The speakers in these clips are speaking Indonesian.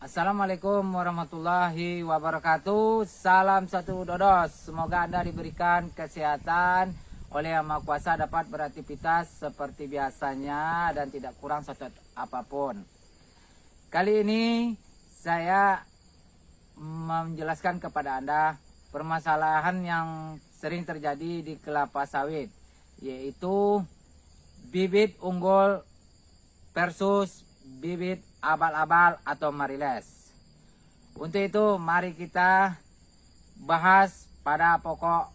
Assalamualaikum warahmatullahi wabarakatuh. Salam satu dodos. Semoga Anda diberikan kesehatan oleh Yang Maha Kuasa, dapat beraktivitas seperti biasanya dan tidak kurang suatu apapun. Kali ini saya menjelaskan kepada Anda permasalahan yang sering terjadi di kelapa sawit, yaitu bibit unggul versus bibit abal-abal atau mariles. Untuk itu mari kita bahas pada pokok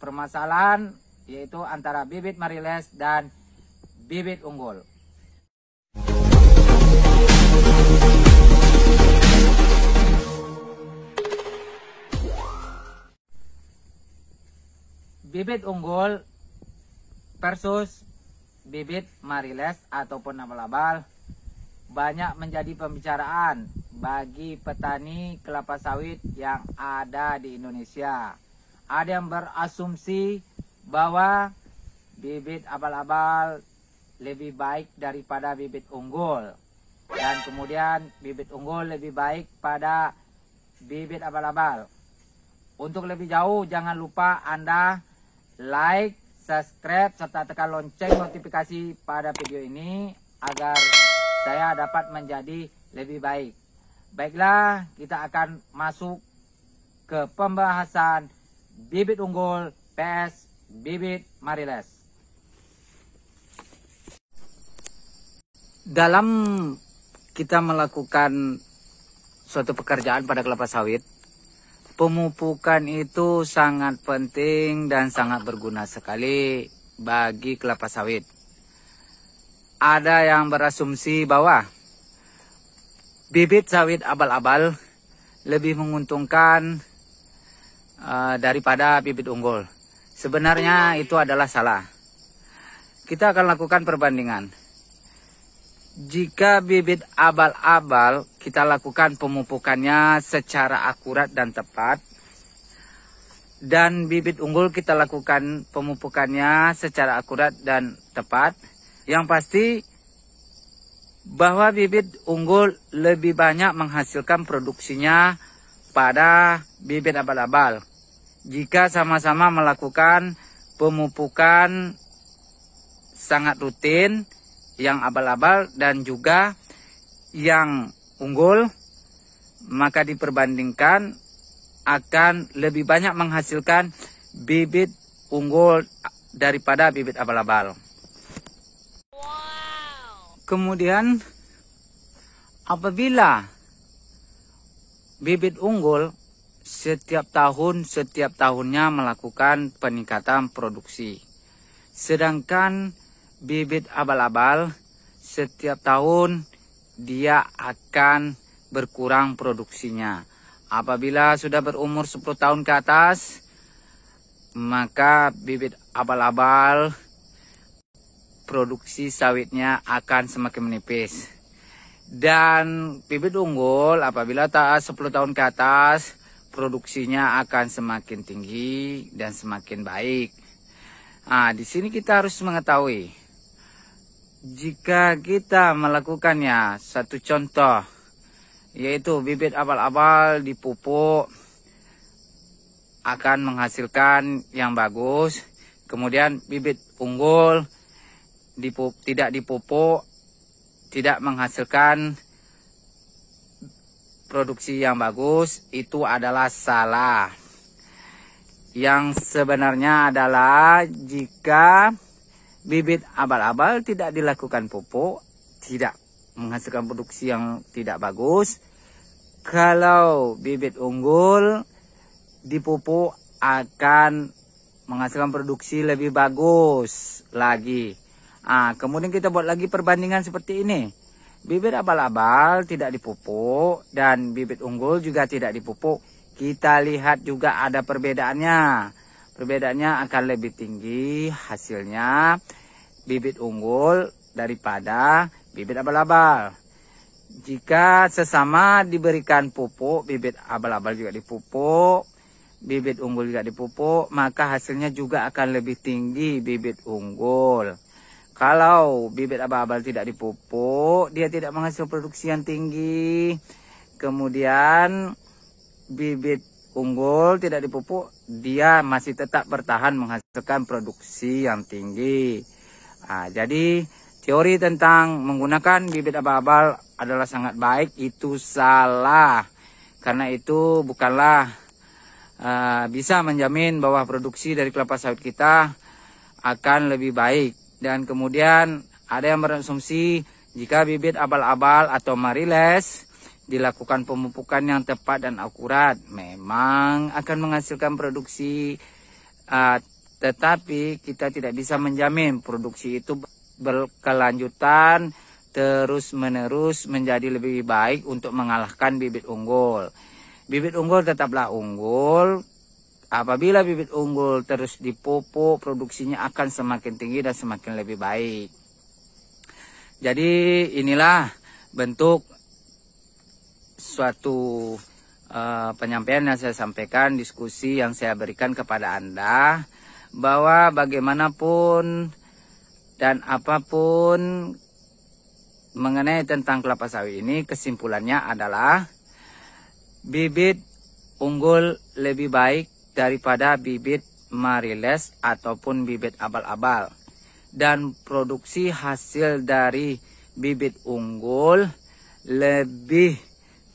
permasalahan, yaitu antara bibit mariles dan bibit unggul. Bibit unggul versus bibit mariles ataupun abal-abal banyak menjadi pembicaraan bagi petani kelapa sawit yang ada di Indonesia. Ada yang berasumsi bahwa bibit abal-abal lebih baik daripada bibit unggul, dan kemudian bibit unggul lebih baik pada bibit abal-abal. Untuk lebih jauh, jangan lupa Anda like, subscribe, serta tekan lonceng notifikasi pada video ini agar saya dapat menjadi lebih baik. Baiklah, kita akan masuk ke pembahasan bibit unggul vs bibit mariles. Dalam kita melakukan suatu pekerjaan pada kelapa sawit, pemupukan itu sangat penting dan sangat berguna sekali bagi kelapa sawit. Ada yang berasumsi bahwa bibit sawit abal-abal lebih menguntungkan daripada bibit unggul. Sebenarnya itu adalah salah. Kita akan lakukan perbandingan. Jika bibit abal-abal kita lakukan pemupukannya secara akurat dan tepat, dan bibit unggul kita lakukan pemupukannya secara akurat dan tepat, yang pasti bahwa bibit unggul lebih banyak menghasilkan produksinya pada bibit abal-abal jika sama-sama melakukan pemupukan sangat rutin, yang abal-abal dan juga yang unggul, maka diperbandingkan akan lebih banyak menghasilkan bibit unggul daripada bibit abal-abal. Kemudian apabila bibit unggul setiap tahunnya melakukan peningkatan produksi, sedangkan bibit abal-abal setiap tahun dia akan berkurang produksinya. Apabila sudah berumur 10 tahun ke atas, maka bibit abal-abal produksi sawitnya akan semakin menipis. Dan bibit unggul apabila 10 tahun ke atas, produksinya akan semakin tinggi dan semakin baik. Nah, di sini kita harus mengetahui, jika kita melakukannya, satu contoh, yaitu bibit abal-abal dipupuk akan menghasilkan yang bagus. Kemudian bibit unggul tidak dipupuk, tidak menghasilkan produksi yang bagus. Itu adalah salah. Yang sebenarnya adalah jika bibit abal-abal tidak dilakukan pupuk, tidak menghasilkan produksi yang tidak bagus. Kalau bibit unggul dipupuk akan menghasilkan produksi lebih bagus lagi. Kemudian kita buat lagi perbandingan seperti ini. Bibit abal-abal tidak dipupuk dan bibit unggul juga tidak dipupuk. Kita lihat juga ada perbedaannya. Perbedaannya akan lebih tinggi hasilnya bibit unggul daripada bibit abal-abal. Jika sesama diberikan pupuk, bibit abal-abal juga dipupuk, bibit unggul juga dipupuk, maka hasilnya juga akan lebih tinggi bibit unggul. Kalau bibit abal-abal tidak dipupuk, dia tidak menghasilkan produksi yang tinggi kemudian bibit unggul tidak dipupuk, dia masih tetap bertahan menghasilkan produksi yang tinggi. Jadi teori tentang menggunakan bibit abal-abal adalah sangat baik, itu salah. Karena itu bukanlah bisa menjamin bahwa produksi dari kelapa sawit kita akan lebih baik. Dan kemudian ada yang berasumsi jika bibit abal-abal atau mariles dilakukan pemupukan yang tepat dan akurat, memang akan menghasilkan produksi, tetapi kita tidak bisa menjamin produksi itu berkelanjutan terus-menerus menjadi lebih baik untuk mengalahkan bibit unggul. Bibit unggul tetaplah unggul. Apabila bibit unggul terus dipupuk, produksinya akan semakin tinggi dan semakin lebih baik. Jadi inilah bentuk suatu penyampaian yang saya sampaikan, diskusi yang saya berikan kepada Anda, bahwa bagaimanapun dan apapun mengenai tentang kelapa sawit ini, kesimpulannya adalah bibit unggul lebih baik daripada bibit mariles ataupun bibit abal-abal, dan produksi hasil dari bibit unggul lebih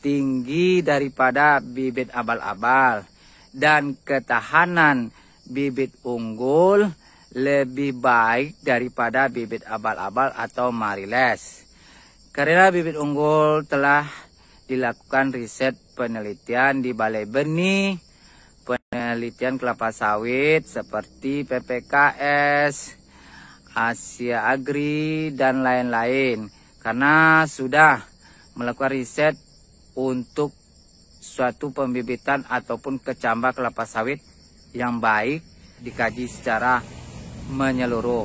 tinggi daripada bibit abal-abal, dan ketahanan bibit unggul lebih baik daripada bibit abal-abal atau mariles. Karena bibit unggul telah dilakukan riset penelitian di Balai Benih Penelitian Kelapa Sawit seperti PPKS, Asia Agri, dan lain-lain. Karena sudah melakukan riset untuk suatu pembibitan ataupun kecambah kelapa sawit yang baik, dikaji secara menyeluruh.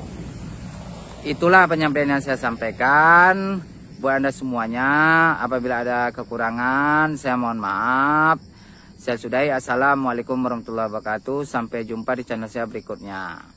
Itulah penyampaian yang saya sampaikan buat Anda semuanya. Apabila ada kekurangan, saya mohon maaf. Saya sudahi. Assalamualaikum warahmatullahi wabarakatuh. Sampai jumpa di channel saya berikutnya.